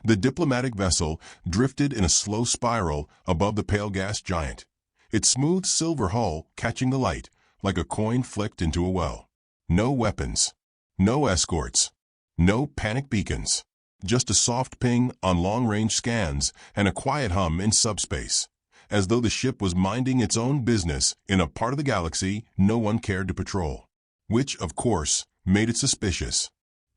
The diplomatic vessel drifted in a slow spiral above the pale gas giant, its smooth silver hull catching the light like a coin flicked into a well. No weapons, no escorts, no panic beacons, just a soft ping on long-range scans and a quiet hum in subspace, as though the ship was minding its own business in a part of the galaxy no one cared to patrol. Which, of course, made it suspicious.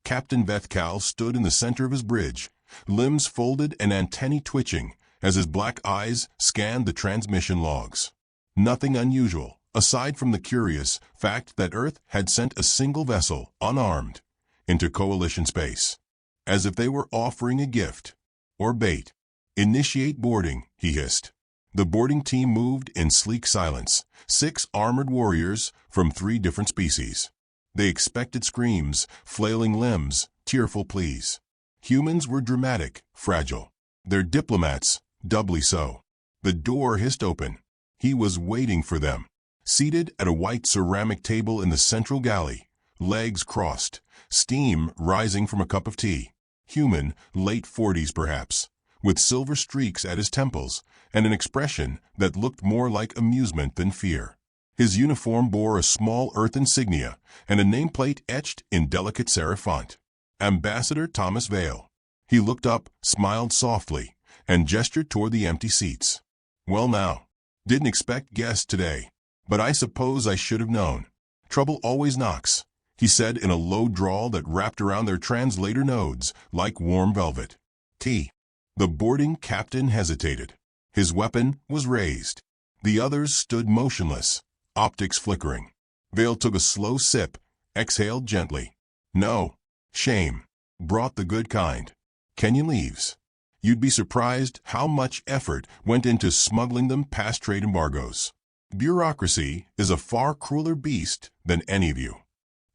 Captain Vethkal stood in the center of his bridge, limbs folded and antennae twitching as his black eyes scanned the transmission logs. Nothing unusual, aside from the curious fact that Earth had sent a single vessel, unarmed, into Coalition space, as if they were offering a gift or bait. "Initiate boarding," he hissed. The boarding team moved in sleek silence, 6 armored warriors from 3 different species. They expected screams, flailing limbs, tearful pleas. Humans were dramatic, fragile. Their diplomats, doubly so. The door hissed open. He was waiting for them. Seated at a white ceramic table in the central galley, legs crossed, steam rising from a cup of tea. Human, late 40s perhaps, with silver streaks at his temples and an expression that looked more like amusement than fear. His uniform bore a small earth insignia and a nameplate etched in delicate serif font. Ambassador Thomas Vale. He looked up, smiled softly, and gestured toward the empty seats. "Well now, didn't expect guests today, but I suppose I should have known. Trouble always knocks," he said in a low drawl that wrapped around their translator nodes like warm velvet. "Tea." The boarding captain hesitated. His weapon was raised. The others stood motionless, optics flickering. Vale took a slow sip, exhaled gently. "No. Shame. Brought the good kind. Kenyan leaves. You'd be surprised how much effort went into smuggling them past trade embargoes. Bureaucracy is a far crueler beast than any of you."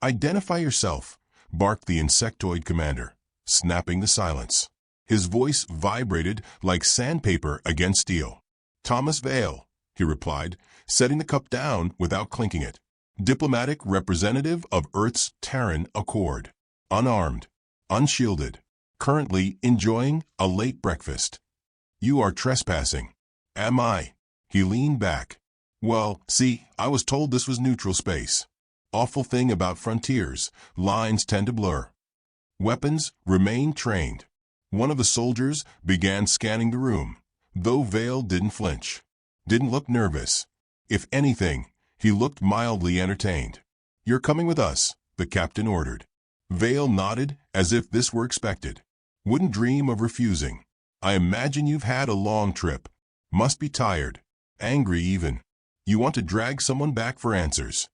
"Identify yourself," barked the insectoid commander, snapping the silence. His voice vibrated like sandpaper against steel. "Thomas Vale," he replied, setting the cup down without clinking it. "Diplomatic representative of Earth's Terran Accord. Unarmed, unshielded, currently enjoying a late breakfast. You are trespassing." "Am I?" He leaned back. "Well, see, I was told this was neutral space. Awful thing about frontiers, lines tend to blur." Weapons remained trained. One of the soldiers began scanning the room, though Vale didn't flinch, didn't look nervous. If anything, he looked mildly entertained. "You're coming with us," the captain ordered. Vale nodded as if this were expected. "Wouldn't dream of refusing. I imagine you've had a long trip. Must be tired. Angry even. You want to drag someone back for answers."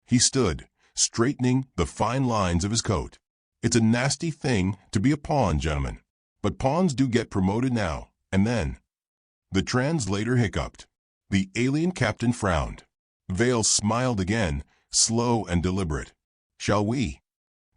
He stood, straightening the fine lines of his coat. "It's a nasty thing to be a pawn, gentlemen. But pawns do get promoted now and then." The translator hiccuped. The alien captain frowned. Vale smiled again, slow and deliberate. "Shall we?"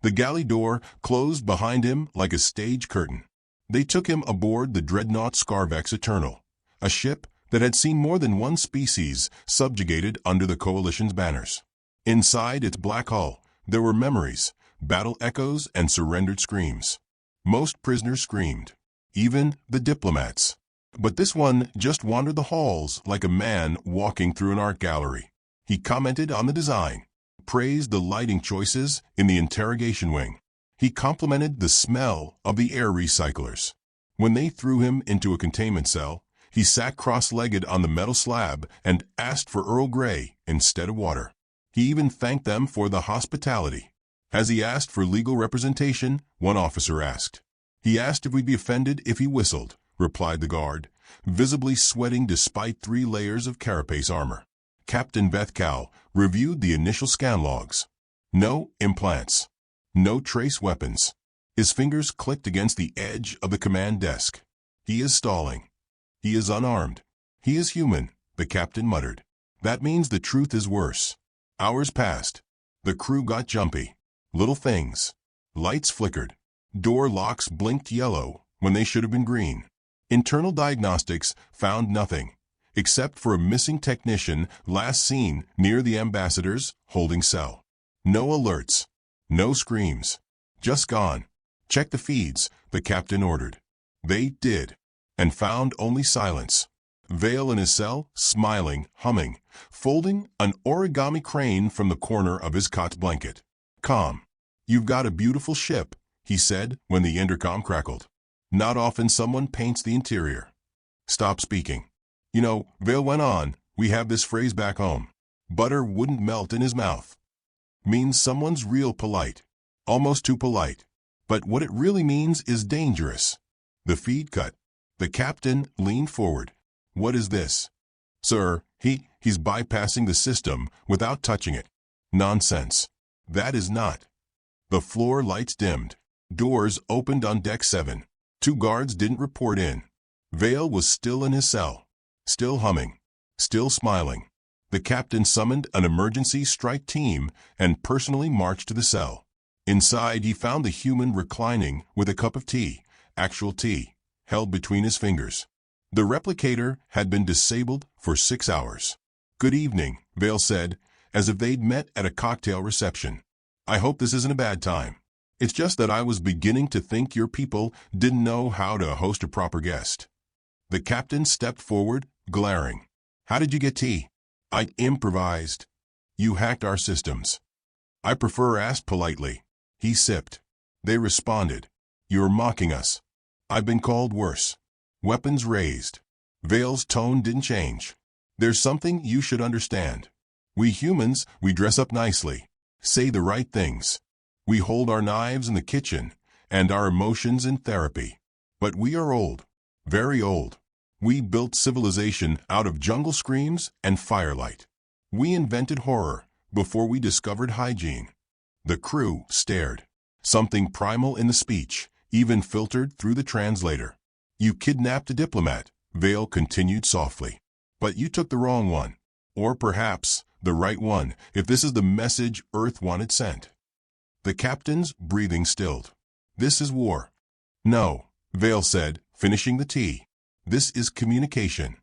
The galley door closed behind him like a stage curtain. They took him aboard the dreadnought Scarvex Eternal, a ship that had seen more than one species subjugated under the Coalition's banners. Inside its black hull, there were memories, battle echoes, and surrendered screams. Most prisoners screamed, even the diplomats. But this one just wandered the halls like a man walking through an art gallery. He commented on the design, praised the lighting choices in the interrogation wing. He complimented the smell of the air recyclers. When they threw him into a containment cell, he sat cross-legged on the metal slab and asked for Earl Grey instead of water. He even thanked them for the hospitality. "Has he asked for legal representation?" one officer asked. "He asked if we'd be offended if he whistled," replied the guard, visibly sweating despite 3 layers of carapace armor. Captain Vethkal reviewed the initial scan logs. No implants. No trace weapons. His fingers clicked against the edge of the command desk. "He is stalling. He is unarmed. He is human," the captain muttered. "That means the truth is worse." Hours passed. The crew got jumpy. Little things. Lights flickered. Door locks blinked yellow when they should have been green. Internal diagnostics found nothing, except for a missing technician last seen near the ambassador's holding cell. No alerts. No screams. Just gone. "Check the feeds," the captain ordered. They did, and found only silence. Vale in his cell, smiling, humming, folding an origami crane from the corner of his cot's blanket. Calm. "You've got a beautiful ship," he said when the intercom crackled. "Not often someone paints the interior." "Stop speaking." "You know," Vale went on, "we have this phrase back home. Butter wouldn't melt in his mouth. Means someone's real polite. Almost too polite. But what it really means is dangerous." The feed cut. The captain leaned forward. "What is this?" "Sir, he's bypassing the system without touching it." "Nonsense. That is not." The floor lights dimmed. Doors opened on deck 7. 2 guards didn't report in. Vale was still in his cell. Still humming. Still smiling. The captain summoned an emergency strike team and personally marched to the cell. Inside, he found the human reclining with a cup of tea, actual tea, held between his fingers. The replicator had been disabled for 6 hours. "Good evening," Vale said, as if they'd met at a cocktail reception. "I hope this isn't a bad time. It's just that I was beginning to think your people didn't know how to host a proper guest." The captain stepped forward, glaring. "How did you get tea?" "I improvised." "You hacked our systems." "I prefer asked politely." He sipped. They responded. "You're mocking us." "I've been called worse." Weapons raised. Vale's tone didn't change. "There's something you should understand. We humans, we dress up nicely, say the right things. We hold our knives in the kitchen and our emotions in therapy. But we are old. Very old. We built civilization out of jungle screams and firelight. We invented horror before we discovered hygiene." The crew stared. Something primal in the speech, even filtered through the translator. "You kidnapped a diplomat," Vale continued softly. "But you took the wrong one. Or perhaps the right one, if this is the message Earth wanted sent." The captain's breathing stilled. "This is war." "No," Vale said, finishing the tea. "This is communication."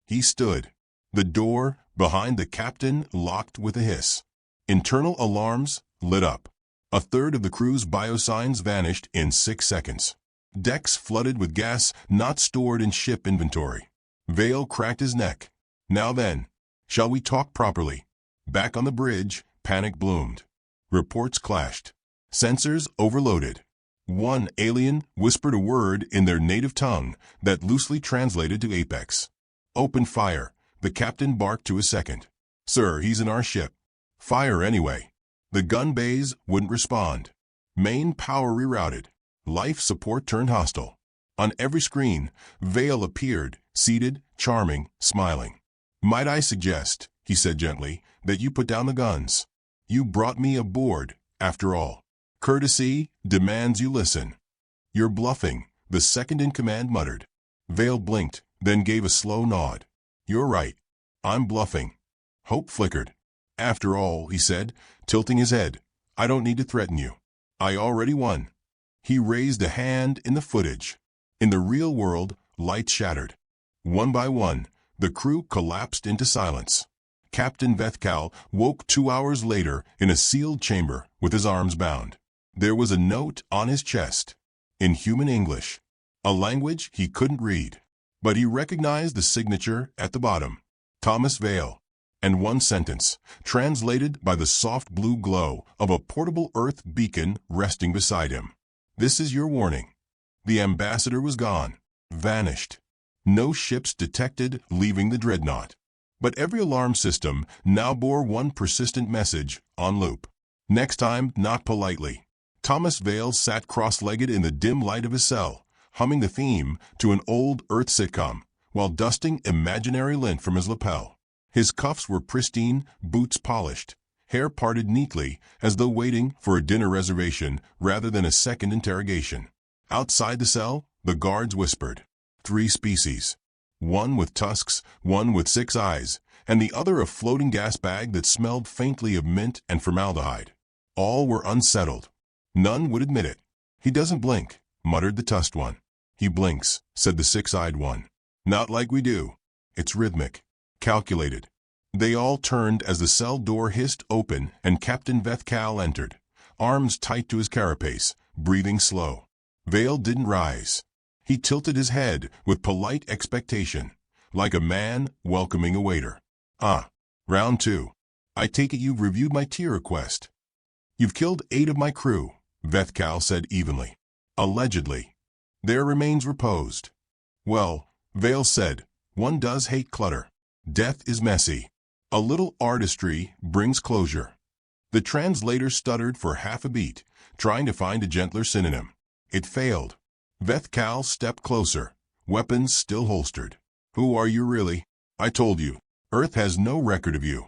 He stood. The door behind the captain locked with a hiss. Internal alarms lit up. A third of the crew's biosigns vanished in 6 seconds. Decks flooded with gas not stored in ship inventory. Vale cracked his neck. "Now then, shall we talk properly?" Back on the bridge, panic bloomed. Reports clashed. Sensors overloaded. One alien whispered a word in their native tongue that loosely translated to Apex. "Open fire," the captain barked to his second. "Sir, he's in our ship." "Fire anyway." The gun bays wouldn't respond. Main power rerouted. Life support turned hostile. On every screen, Vale appeared, seated, charming, smiling. "Might I suggest," he said gently, "that you put down the guns? You brought me aboard, after all. Courtesy demands you listen." "You're bluffing," the second-in-command muttered. Vale blinked, then gave a slow nod. "You're right. I'm bluffing." Hope flickered. "After all," he said, tilting his head, "I don't need to threaten you. I already won." He raised a hand in the footage. In the real world, lights shattered. One by one, the crew collapsed into silence. Captain Vethkal woke 2 hours later in a sealed chamber with his arms bound. There was a note on his chest, in human English, a language he couldn't read. But he recognized the signature at the bottom, Thomas Vale, and one sentence, translated by the soft blue glow of a portable Earth beacon resting beside him. "This is your warning." The ambassador was gone, vanished. No ships detected leaving the dreadnought. But every alarm system now bore one persistent message on loop. "Next time, knock politely." Thomas Vale sat cross-legged in the dim light of his cell, humming the theme to an old Earth sitcom, while dusting imaginary lint from his lapel. His cuffs were pristine, boots polished, hair parted neatly as though waiting for a dinner reservation rather than a second interrogation. Outside the cell, the guards whispered. 3 species. One with tusks, one with 6 eyes, and the other a floating gas bag that smelled faintly of mint and formaldehyde. All were unsettled. None would admit it. "He doesn't blink," muttered the tusked one. "He blinks," said the 6-eyed one. "Not like we do. It's rhythmic. Calculated." They all turned as the cell door hissed open and Captain Vethkal entered, arms tight to his carapace, breathing slow. Vale didn't rise. He tilted his head with polite expectation, like a man welcoming a waiter. Ah, round 2. I take it you've reviewed my tier request. You've killed 8 of my crew, Vethkal said evenly. Allegedly. Their remains reposed. Well, Vale said, one does hate clutter. Death is messy. A little artistry brings closure. The translator stuttered for half a beat, trying to find a gentler synonym. It failed. Vethkal stepped closer, weapons still holstered. Who are you really? I told you. Earth has no record of you.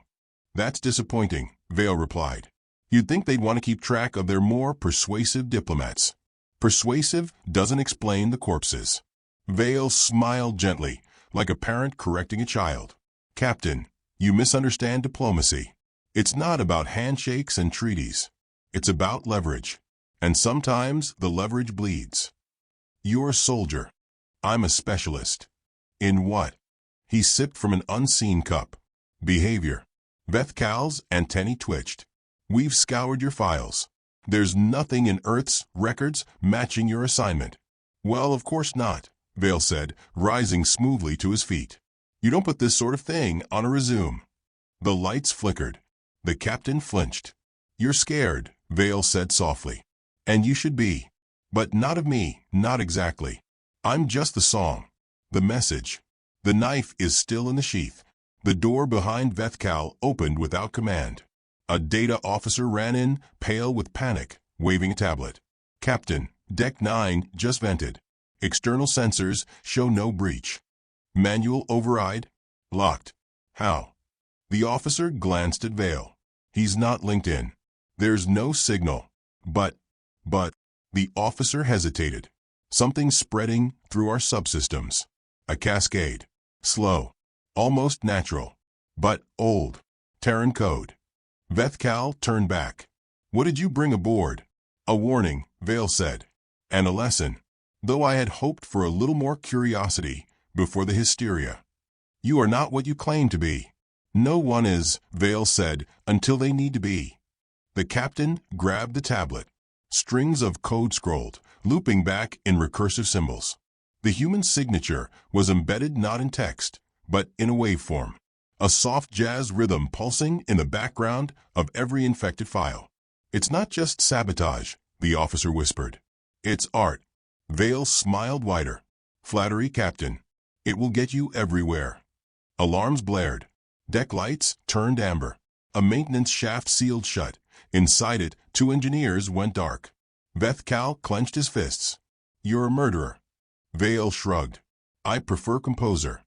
That's disappointing, Vale replied. You'd think they'd want to keep track of their more persuasive diplomats. Persuasive doesn't explain the corpses. Vale smiled gently, like a parent correcting a child. Captain, you misunderstand diplomacy. It's not about handshakes and treaties. It's about leverage. And sometimes the leverage bleeds. You're a soldier. I'm a specialist. In what? He sipped from an unseen cup. Behavior. Vethkal's antennae twitched. We've scoured your files. There's nothing in Earth's records matching your assignment. Well, of course not, Vale said, rising smoothly to his feet. You don't put this sort of thing on a resume. The lights flickered. The captain flinched. You're scared, Vale said softly. And you should be. But not of me, not exactly. I'm just the song. The message. The knife is still in the sheath. The door behind Vethkal opened without command. A data officer ran in, pale with panic, waving a tablet. Captain, Deck 9 just vented. External sensors show no breach. Manual override? Locked. How? The officer glanced at Vale. He's not linked in. There's no signal. But, the officer hesitated. Something spreading through our subsystems. A cascade. Slow. Almost natural. But old. Terran code. Vethkal turned back. What did you bring aboard? A warning, Vale said. And a lesson. Though I had hoped for a little more curiosity before the hysteria. You are not what you claim to be. No one is, Vale said, until they need to be. The captain grabbed the tablet. Strings of code scrolled, looping back in recursive symbols. The human signature was embedded not in text, but in a waveform. A soft jazz rhythm pulsing in the background of every infected file. It's not just sabotage, the officer whispered. It's art. Vale smiled wider. Flattery, Captain. It will get you everywhere. Alarms blared. Deck lights turned amber. A maintenance shaft sealed shut. Inside it, 2 engineers went dark. Vethkal clenched his fists. You're a murderer. Vale shrugged. I prefer composer.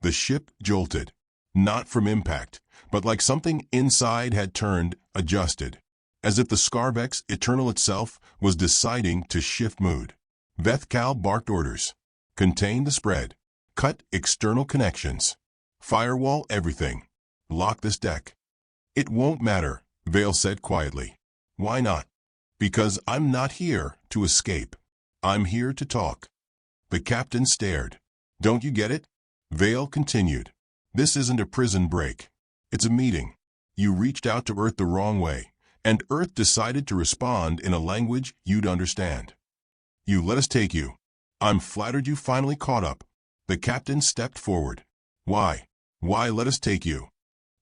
The ship jolted. Not from impact, but like something inside had turned, adjusted. As if the Scarvex Eternal itself was deciding to shift mood. Vethkal barked orders. Contain the spread. Cut external connections. Firewall everything. Lock this deck. It won't matter, Vale said quietly. Why not? Because I'm not here to escape. I'm here to talk. The captain stared. Don't you get it? Vale continued. This isn't a prison break. It's a meeting. You reached out to Earth the wrong way, and Earth decided to respond in a language you'd understand. You let us take you. I'm flattered you finally caught up. The captain stepped forward. Why? Why let us take you?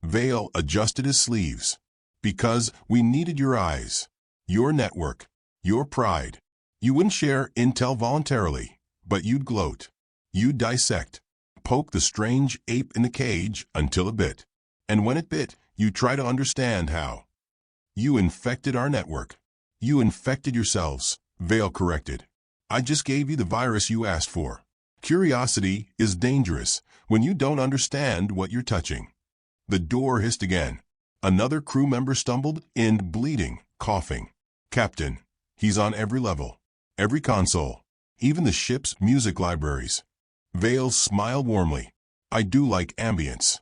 Vale adjusted his sleeves. Because we needed your eyes. Your network. Your pride. You wouldn't share intel voluntarily, but you'd gloat. You'd dissect. Poke the strange ape in the cage until it bit. And when it bit, you try to understand how. You infected our network. You infected yourselves, Vale corrected. I just gave you the virus you asked for. Curiosity is dangerous when you don't understand what you're touching. The door hissed again. Another crew member stumbled in, bleeding, coughing. Captain, he's on every level. Every console. Even the ship's music libraries. Vale smiled warmly. I do like ambience.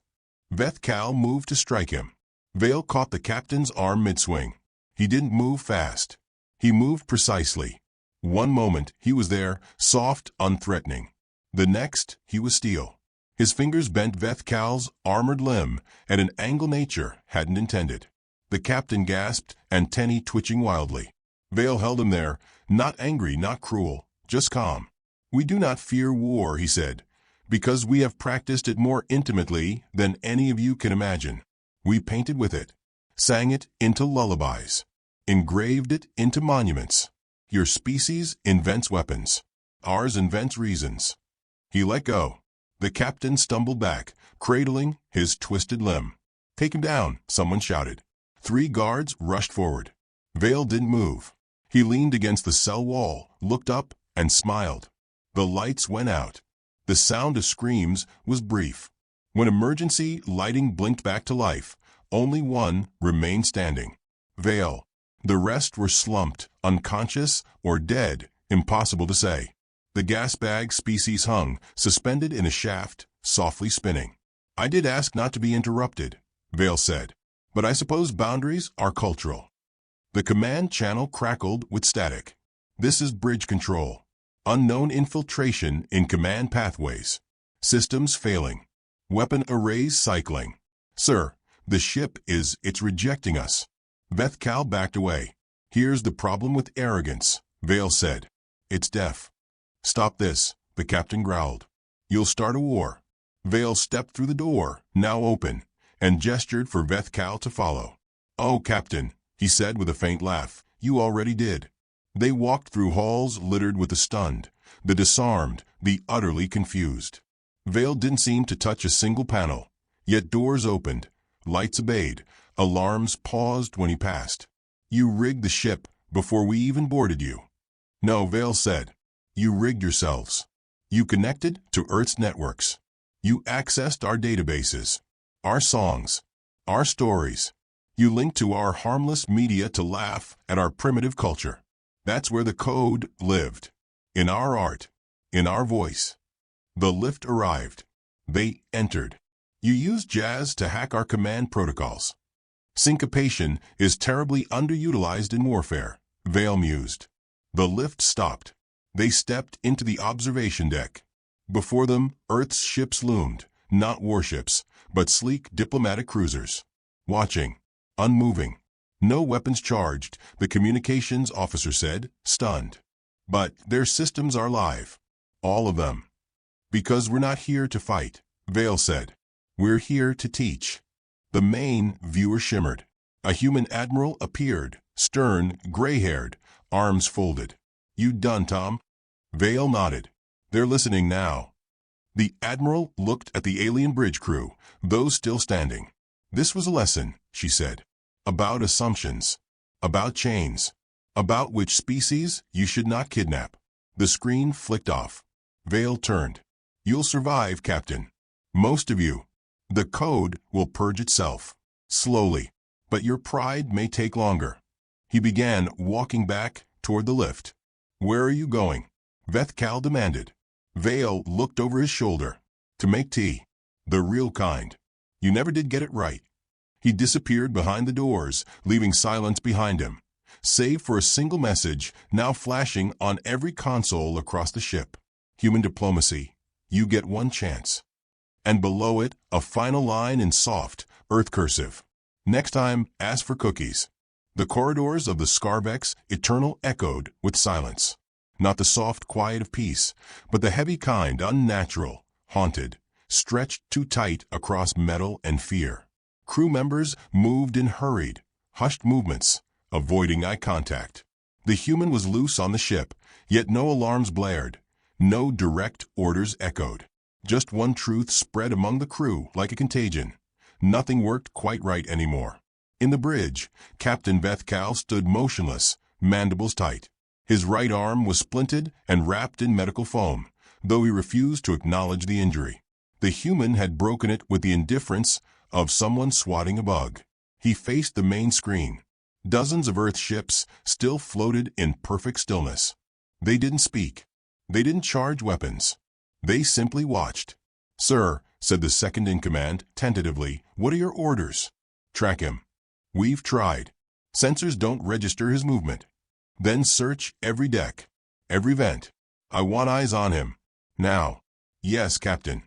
Vethkal moved to strike him. Vale caught the captain's arm mid-swing. He didn't move fast. He moved precisely. One moment he was there, soft, unthreatening. The next he was steel. His fingers bent Vethkal's armored limb at an angle nature hadn't intended. The captain gasped, antennae twitching wildly. Vale held him there, not angry, not cruel, just calm. "We do not fear war," he said, "because we have practiced it more intimately than any of you can imagine. We painted with it, sang it into lullabies, engraved it into monuments. Your species invents weapons. Ours invents reasons." He let go. The captain stumbled back, cradling his twisted limb. "Take him down," someone shouted. 3 guards rushed forward. Vale didn't move. He leaned against the cell wall, looked up, and smiled. The lights went out. The sound of screams was brief. When emergency lighting blinked back to life, only one remained standing. Vale. The rest were slumped, unconscious, or dead, impossible to say. The gas bag species hung, suspended in a shaft, softly spinning. "I did ask not to be interrupted," Vale said, "but I suppose boundaries are cultural." The command channel crackled with static. "This is bridge control. Unknown infiltration in command pathways. Systems failing. Weapon arrays cycling. Sir, the ship it's rejecting us." Vethkal backed away. "Here's the problem with arrogance," Vale said. "It's deaf." "Stop this," the captain growled. "You'll start a war." Vale stepped through the door, now open, and gestured for Vethkal to follow. "Oh, Captain," he said with a faint laugh, "you already did." They walked through halls littered with the stunned, the disarmed, the utterly confused. Vale didn't seem to touch a single panel, yet doors opened, lights obeyed, alarms paused when he passed. "You rigged the ship before we even boarded you." "No," Vale said. "You rigged yourselves. You connected to Earth's networks. You accessed our databases, our songs, our stories. You linked to our harmless media to laugh at our primitive culture. That's where the code lived. In our art, in our voice." The lift arrived. They entered. "You used jazz to hack our command protocols. Syncopation is terribly underutilized in warfare," Vale mused. The lift stopped. They stepped into the observation deck. Before them, Earth's ships loomed, not warships, but sleek diplomatic cruisers. Watching, unmoving. "No weapons charged," the communications officer said, stunned. "But their systems are live. All of them." "Because we're not here to fight," Vale said. "We're here to teach." The main viewer shimmered. A human admiral appeared, stern, gray-haired, arms folded. "You done, Tom?" Vale nodded. "They're listening now." The admiral looked at the alien bridge crew, those still standing. "This was a lesson," she said. "About assumptions. About chains. About which species you should not kidnap." The screen flicked off. Vale turned. "You'll survive, Captain. Most of you. The code will purge itself. Slowly. But your pride may take longer." He began walking back toward the lift. "Where are you going?" Vethkal demanded. Vale looked over his shoulder. "To make tea. The real kind. You never did get it right." He disappeared behind the doors, leaving silence behind him, save for a single message now flashing on every console across the ship. "Human diplomacy. You get one chance." And below it, a final line in soft, Earth cursive. "Next time, ask for cookies." The corridors of the Scarvex eternal echoed with silence. Not the soft quiet of peace, but the heavy kind, unnatural, haunted, stretched too tight across metal and fear. Crew members moved in hurried, hushed movements, avoiding eye contact. The human was loose on the ship, yet no alarms blared, no direct orders echoed. Just one truth spread among the crew like a contagion. Nothing worked quite right anymore. In the bridge, Captain Vethkal stood motionless, mandibles tight. His right arm was splinted and wrapped in medical foam, though he refused to acknowledge the injury. The human had broken it with the indifference of someone swatting a bug. He faced the main screen. Dozens of Earth ships still floated in perfect stillness. They didn't speak. They didn't charge weapons. They simply watched. "Sir," said the second in command, tentatively, "what are your orders?" "Track him." "We've tried. Sensors don't register his movement." "Then search every deck, every vent. I want eyes on him. Now." "Yes, Captain."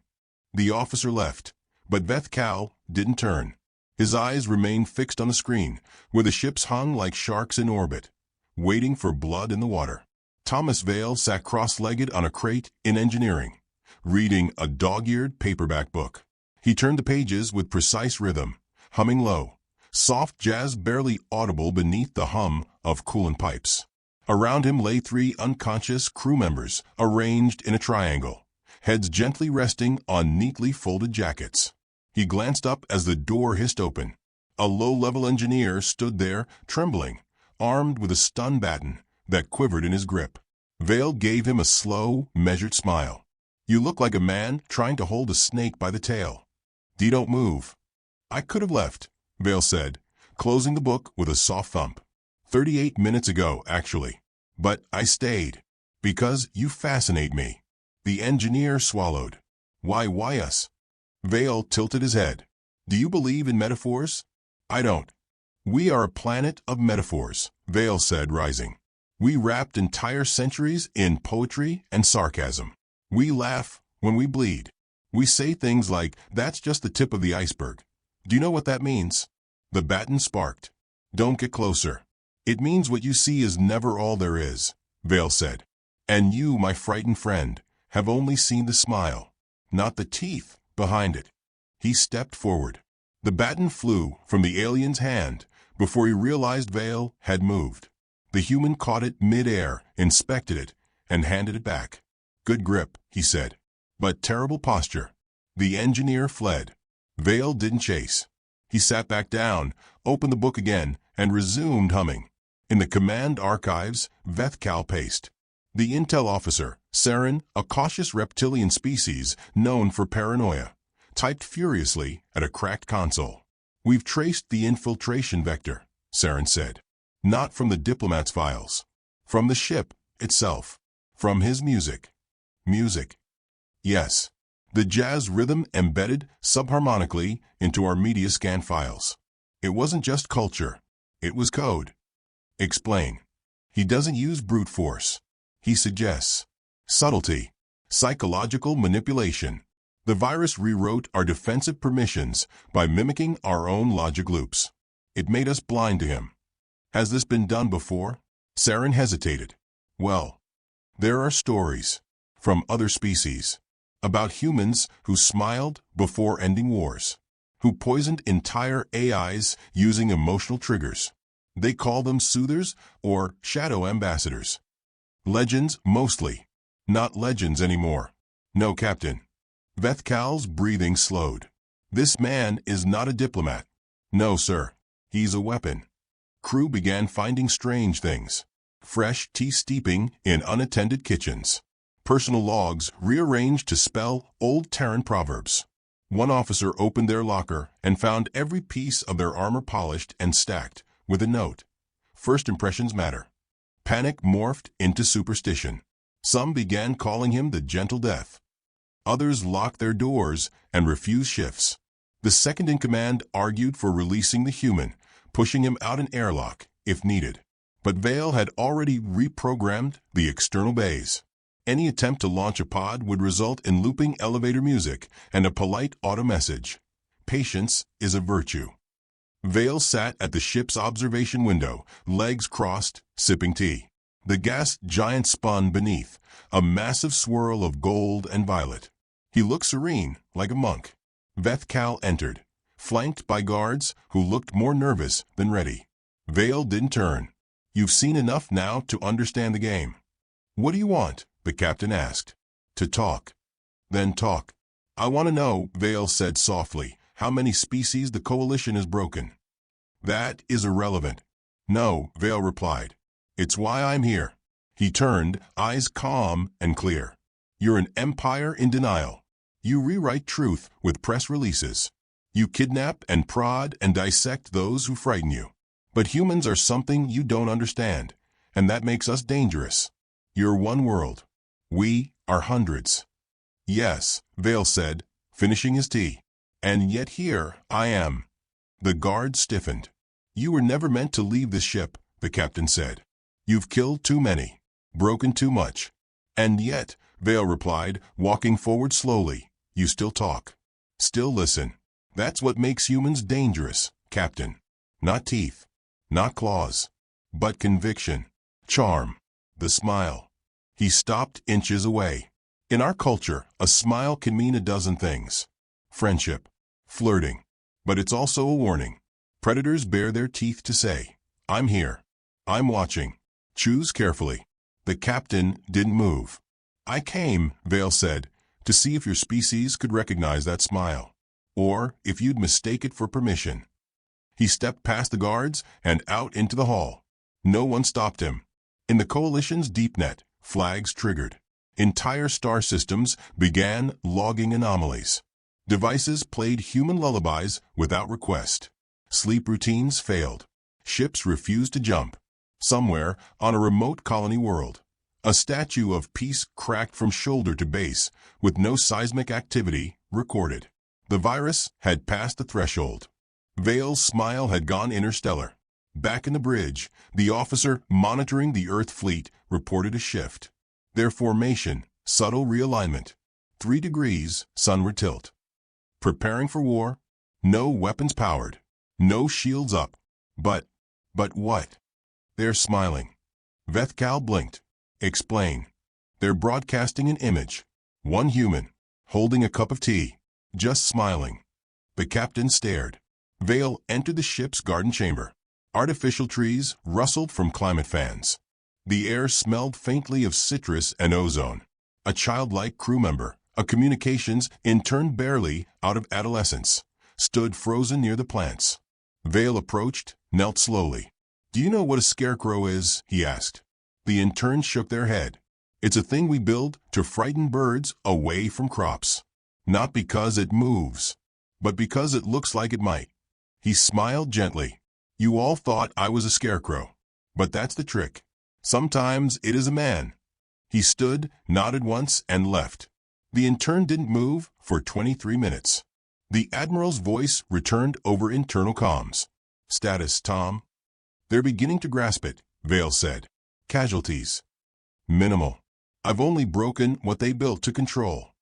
The officer left, but Vethkal didn't turn. His eyes remained fixed on the screen, where the ships hung like sharks in orbit, waiting for blood in the water. Thomas Vale sat cross-legged on a crate in engineering, reading a dog-eared paperback book. He turned the pages with precise rhythm, humming low, soft jazz barely audible beneath the hum of coolant pipes. Around him lay 3 unconscious crew members, arranged in a triangle, heads gently resting on neatly folded jackets. He glanced up as the door hissed open. A low-level engineer stood there, trembling, armed with a stun baton that quivered in his grip. Vale gave him a slow, measured smile. "You look like a man trying to hold a snake by the tail. Don't move." "I could have left," Vale said, closing the book with a soft thump. 38 minutes ago, actually. But I stayed. Because you fascinate me." The engineer swallowed. Why us?" Vale tilted his head. "Do you believe in metaphors?" "I don't." "We are a planet of metaphors," Vale said, rising. "We wrapped entire centuries in poetry and sarcasm. We laugh when we bleed. We say things like, 'That's just the tip of the iceberg.' Do you know what that means?" The baton sparked. "Don't get closer." "It means what you see is never all there is," Vale said. "And you, my frightened friend, have only seen the smile, not the teeth behind it." He stepped forward. The baton flew from the alien's hand before he realized Vale had moved. The human caught it mid-air, inspected it, and handed it back. "Good grip," he said, "but terrible posture." The engineer fled. Vale didn't chase. He sat back down, opened the book again, and resumed humming. In the command archives, Vethkal paced. The intel officer, Saren, a cautious reptilian species known for paranoia, typed furiously at a cracked console. "We've traced the infiltration vector," Saren said. "Not from the Diplomat's files. From the ship itself. From his music." Music. Yes. The jazz rhythm embedded subharmonically into our media scan files. It wasn't just culture. It was code. "Explain." "He doesn't use brute force. He suggests subtlety, psychological manipulation. The virus rewrote our defensive permissions by mimicking our own logic loops. It made us blind to him." "Has this been done before?" Saren hesitated. "Well, there are stories from other species about humans who smiled before ending wars, who poisoned entire AIs using emotional triggers. They call them soothers or shadow ambassadors. Legends mostly, not legends anymore." "No, Captain." Vethkal's breathing slowed. "This man is not a diplomat." "No, sir. He's a weapon." Crew began finding strange things. Fresh tea steeping in unattended kitchens. Personal logs rearranged to spell old Terran proverbs. One officer opened their locker and found every piece of their armor polished and stacked, with a note. "First impressions matter." Panic morphed into superstition. Some began calling him the Gentle Death. Others locked their doors and refused shifts. The second-in-command argued for releasing the human, pushing him out an airlock, if needed. But Vale had already reprogrammed the external bays. Any attempt to launch a pod would result in looping elevator music and a polite auto message. Patience is a virtue. Vale sat at the ship's observation window, legs crossed, sipping tea. The gas giant spun beneath, a massive swirl of gold and violet. He looked serene, like a monk. Vethkal entered, flanked by guards who looked more nervous than ready. Vale didn't turn. "You've seen enough now to understand the game." "What do you want?" the captain asked. "To talk." "Then talk." "I want to know," Vale said softly, "how many species the coalition has broken." "That is irrelevant." "No," Vale replied. "It's why I'm here." He turned, eyes calm and clear. "You're an empire in denial. You rewrite truth with press releases. You kidnap and prod and dissect those who frighten you. But humans are something you don't understand, and that makes us dangerous. You're one world. We are hundreds." "Yes," Vale said, finishing his tea. "And yet here I am." The guard stiffened. "You were never meant to leave this ship," the captain said. "You've killed too many, broken too much. And yet," Vale replied, walking forward slowly, "you still talk. Still listen. That's what makes humans dangerous, Captain. Not teeth, not claws, but conviction, charm, the smile, He stopped inches away. In our culture, a smile can mean a dozen things. Friendship, flirting. But it's also a warning. Predators bare their teeth to say, "I'm here. I'm watching. Choose carefully." The captain didn't move. "I came," Vale said, "to see if your species could recognize that smile. Or if you'd mistake it for permission." He stepped past the guards and out into the hall. No one stopped him. In the Coalition's deep net, flags triggered. Entire star systems began logging anomalies. Devices played human lullabies without request. Sleep routines failed. Ships refused to jump. Somewhere on a remote colony world, a statue of peace cracked from shoulder to base with no seismic activity recorded. The virus had passed the threshold. Vale's smile had gone interstellar. Back in the bridge, the officer monitoring the Earth fleet reported a shift. Their formation, subtle realignment. 3 degrees sunward tilt. Preparing for war? No weapons powered. No shields up. But what? They're smiling. Vethkal blinked. "Explain." "They're broadcasting an image. One human, holding a cup of tea, just smiling." The captain stared. Vale entered the ship's garden chamber. Artificial trees rustled from climate fans. The air smelled faintly of citrus and ozone. A childlike crew member, a communications intern barely out of adolescence, stood frozen near the plants. Vale approached, knelt slowly. "Do you know what a scarecrow is?" he asked. The interns shook their head. "It's a thing we build to frighten birds away from crops. Not because it moves, but because it looks like it might." He smiled gently. "You all thought I was a scarecrow. But that's the trick. Sometimes it is a man." He stood, nodded once, and left. The intern didn't move for 23 minutes. The Admiral's voice returned over internal comms. "Status, Tom?" "They're beginning to grasp it," Vale said. "Casualties? Minimal. I've only broken what they built to control."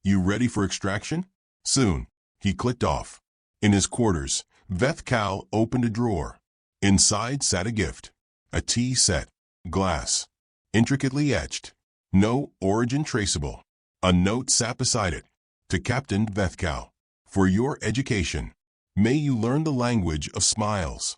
"You ready for extraction?" "Soon." He clicked off. In his quarters, Vethkal opened a drawer. Inside sat a gift. A tea set. Glass. Intricately etched. No origin traceable. A note sat beside it. "To Captain Vethkal. For your education. May you learn the language of smiles."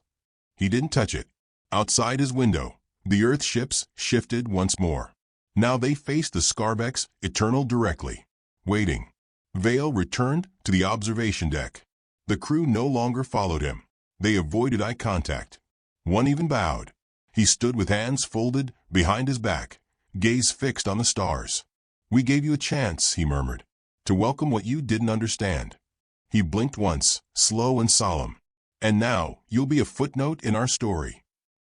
He didn't touch it. Outside his window, the Earth ships shifted once more. Now they faced the Scarbeck's Eternal directly. Waiting. Vale returned to the observation deck. The crew no longer followed him. They avoided eye contact. One even bowed. He stood with hands folded behind his back, gaze fixed on the stars. "We gave you a chance," he murmured, "to welcome what you didn't understand." He blinked once, slow and solemn. "And now you'll be a footnote in our story."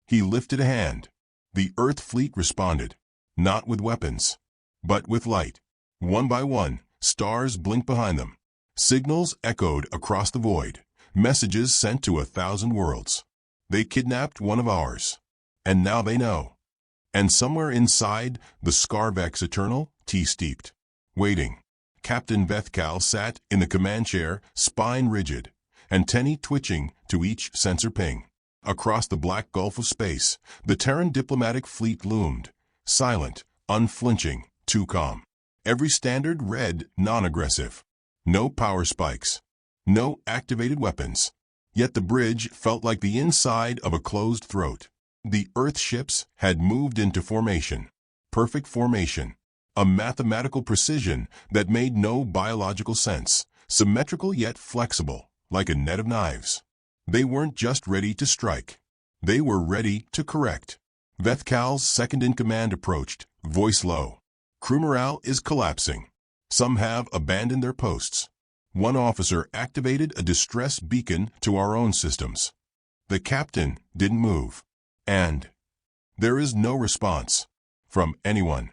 He lifted a hand. The Earth fleet responded, not with weapons, but with light. One by one, stars blinked behind them. Signals echoed across the void, messages sent to 1,000 worlds. They kidnapped one of ours. And now they know. And somewhere inside the Scarbeck's Eternal, tea steeped. Waiting. Captain Vethkal sat in the command chair, spine rigid, antennae twitching to each sensor ping. Across the black gulf of space, the Terran diplomatic fleet loomed, silent, unflinching, too calm. Every standard read non-aggressive. No power spikes. No activated weapons. Yet the bridge felt like the inside of a closed throat. The Earth ships had moved into formation. Perfect formation. A mathematical precision that made no biological sense. Symmetrical yet flexible, like a net of knives. They weren't just ready to strike. They were ready to correct. Vethkal's second-in-command approached, voice low. "Crew morale is collapsing. Some have abandoned their posts. One officer activated a distress beacon to our own systems." The captain didn't move. And there is no response from anyone.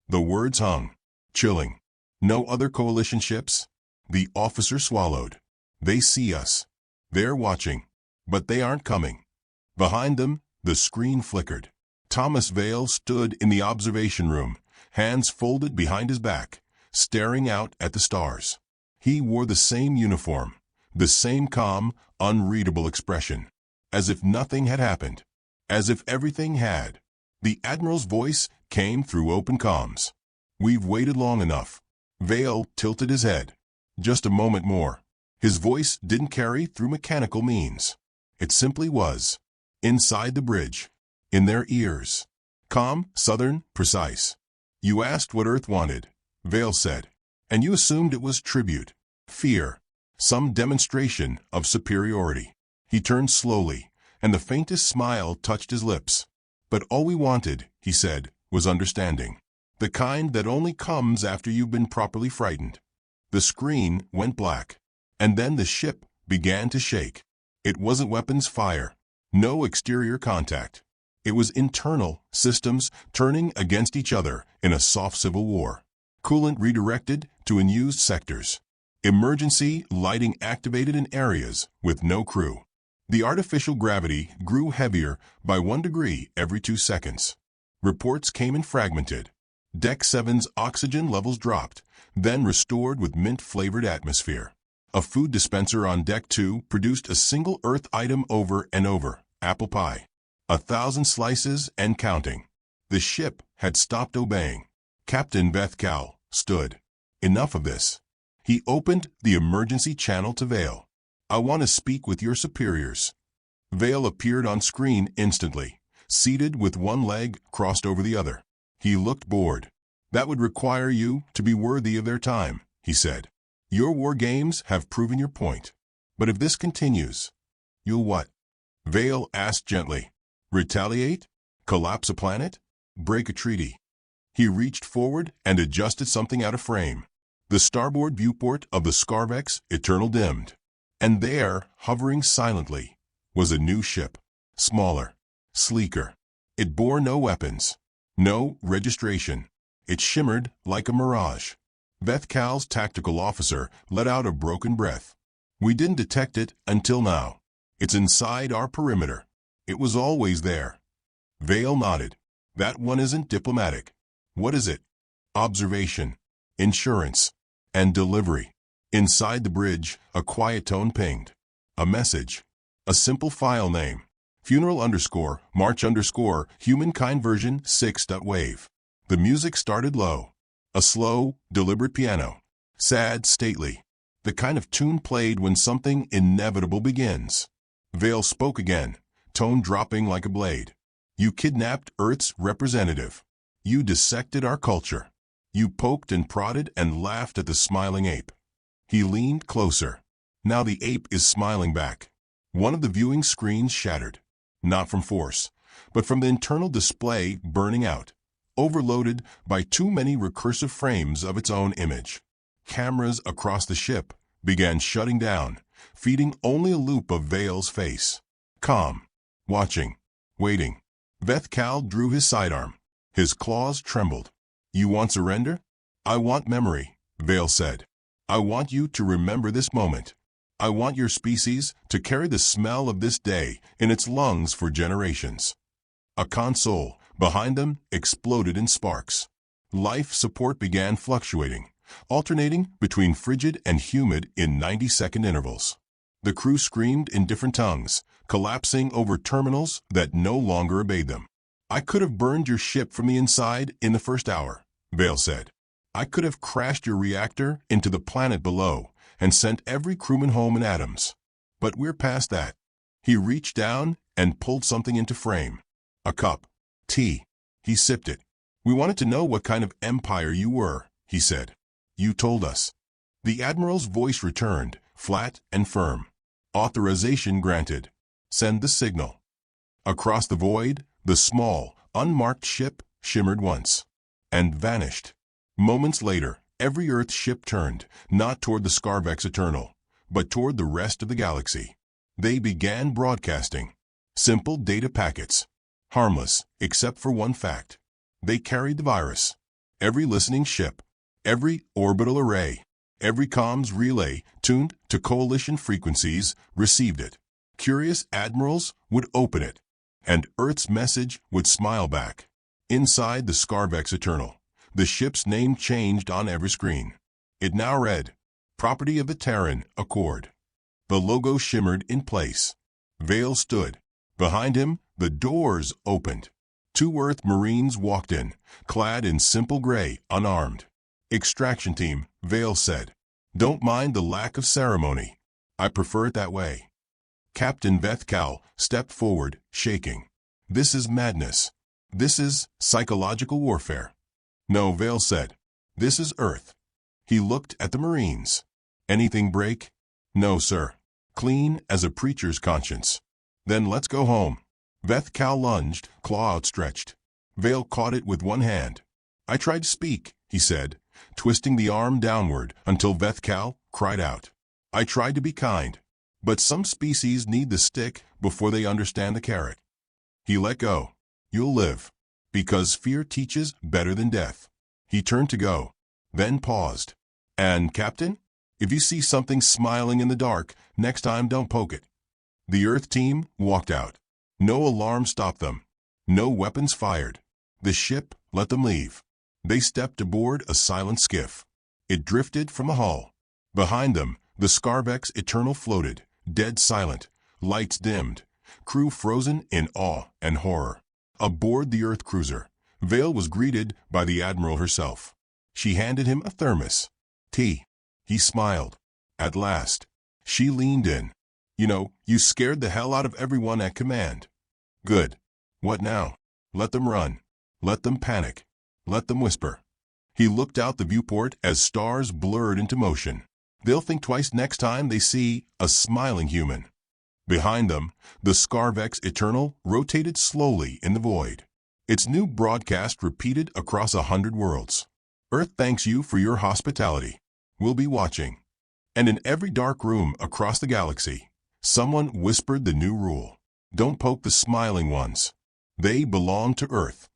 The words hung, chilling. "No other coalition ships?" The officer swallowed. "They see us. They're watching. But they aren't coming." Behind them, the screen flickered. Thomas Vale stood in the observation room, hands folded behind his back, staring out at the stars. He wore the same uniform, the same calm, unreadable expression, as if nothing had happened, as if everything had. The Admiral's voice came through open comms. "We've waited long enough." Vale tilted his head. "Just a moment more." His voice didn't carry through mechanical means. It simply was. Inside the bridge. In their ears. Calm, southern, precise. "You asked what Earth wanted," Vale said. "And you assumed it was tribute. Fear. Some demonstration of superiority." He turned slowly, and the faintest smile touched his lips. "But all we wanted," he said, "was understanding. The kind that only comes after you've been properly frightened." The screen went black. And then the ship began to shake. It wasn't weapons fire. No exterior contact. It was internal systems turning against each other in a soft civil war. Coolant redirected to unused sectors. Emergency lighting activated in areas with no crew. The artificial gravity grew heavier by 1 degree every 2 seconds. Reports came in fragmented. Deck 7's oxygen levels dropped, then restored with mint-flavored atmosphere. A food dispenser on Deck 2 produced a single Earth item over and over, apple pie. 1,000 slices and counting. The ship had stopped obeying. Captain Bethcal stood. "Enough of this." He opened the emergency channel to Vale. "I want to speak with your superiors." Vale appeared on screen instantly, seated with one leg crossed over the other. He looked bored. "That would require you to be worthy of their time," he said. "Your war games have proven your point. But if this continues, you'll what?" Vale asked gently. "Retaliate? Collapse a planet? Break a treaty?" He reached forward and adjusted something out of frame. The starboard viewport of the Scarvex Eternal dimmed. And there, hovering silently, was a new ship. Smaller. Sleeker. It bore no weapons. No registration. It shimmered like a mirage. Bethcal's tactical officer let out a broken breath. "We didn't detect it until now. It's inside our perimeter. It was always there." Vale nodded. "That one isn't diplomatic." "What is it?" "Observation, insurance, and delivery." Inside the bridge, a quiet tone pinged. A message. A simple file name. Funeral_March_Humankind version 6.wave. The music started low. A slow, deliberate piano. Sad, stately. The kind of tune played when something inevitable begins. Vale spoke again, tone dropping like a blade. "You kidnapped Earth's representative. You dissected our culture. You poked and prodded and laughed at the smiling ape." He leaned closer. Now the ape is smiling back. One of the viewing screens shattered. Not from force, but from the internal display burning out, overloaded by too many recursive frames of its own image. Cameras across the ship began shutting down, feeding only a loop of Vale's face. Calm. Watching. Waiting. Bethcal drew his sidearm. His claws trembled. "You want surrender?" "I want memory," Vale said. "I want you to remember this moment. I want your species to carry the smell of this day in its lungs for generations." A console behind them exploded in sparks. Life support began fluctuating, alternating between frigid and humid in 90-second intervals. The crew screamed in different tongues, collapsing over terminals that no longer obeyed them. "I could have burned your ship from the inside in the first hour," Vale said. "I could have crashed your reactor into the planet below and sent every crewman home in atoms. But we're past that." He reached down and pulled something into frame. A cup. Tea. He sipped it. "We wanted to know what kind of empire you were," he said. "You told us." The Admiral's voice returned, flat and firm. "Authorization granted. Send the signal." Across the void, the small, unmarked ship shimmered once and vanished. Moments later, every Earth ship turned, not toward the Scarvex Eternal, but toward the rest of the galaxy. They began broadcasting. Simple data packets. Harmless, except for one fact. They carried the virus. Every listening ship, every orbital array, every comms relay tuned to coalition frequencies received it. Curious admirals would open it, and Earth's message would smile back. Inside the Scarvex Eternal, the ship's name changed on every screen. It now read, "Property of the Terran Accord." The logo shimmered in place. Vale stood. Behind him, the doors opened. Two Earth Marines walked in, clad in simple gray, unarmed. "Extraction team," Vale said. "Don't mind the lack of ceremony. I prefer it that way." Captain Vethkal stepped forward, shaking. "This is madness. This is psychological warfare." "No," Vale said. "This is Earth." He looked at the Marines. "Anything break?" "No, sir. Clean as a preacher's conscience." "Then let's go home." Vethkal lunged, claw outstretched. Vale caught it with one hand. "I tried to speak," he said, twisting the arm downward until Vethkal cried out. "I tried to be kind. But some species need the stick before they understand the carrot." He let go. "You'll live. Because fear teaches better than death." He turned to go, then paused. "And, Captain, if you see something smiling in the dark, next time don't poke it." The Earth team walked out. No alarm stopped them. No weapons fired. The ship let them leave. They stepped aboard a silent skiff. It drifted from the hull. Behind them, the Scarvex Eternal floated, dead silent, lights dimmed, crew frozen in awe and horror. Aboard the Earth cruiser, Vale was greeted by the Admiral herself. She handed him a thermos. "Tea." He smiled. "At last." She leaned in. You scared the hell out of everyone at command." "Good. What now?" "Let them run. Let them panic. Let them whisper." He looked out the viewport as stars blurred into motion. "They'll think twice next time they see a smiling human." Behind them, the Scarvex Eternal rotated slowly in the void. Its new broadcast repeated across 100 worlds. "Earth thanks you for your hospitality. We'll be watching." And in every dark room across the galaxy, someone whispered the new rule. Don't poke the smiling ones. They belong to Earth.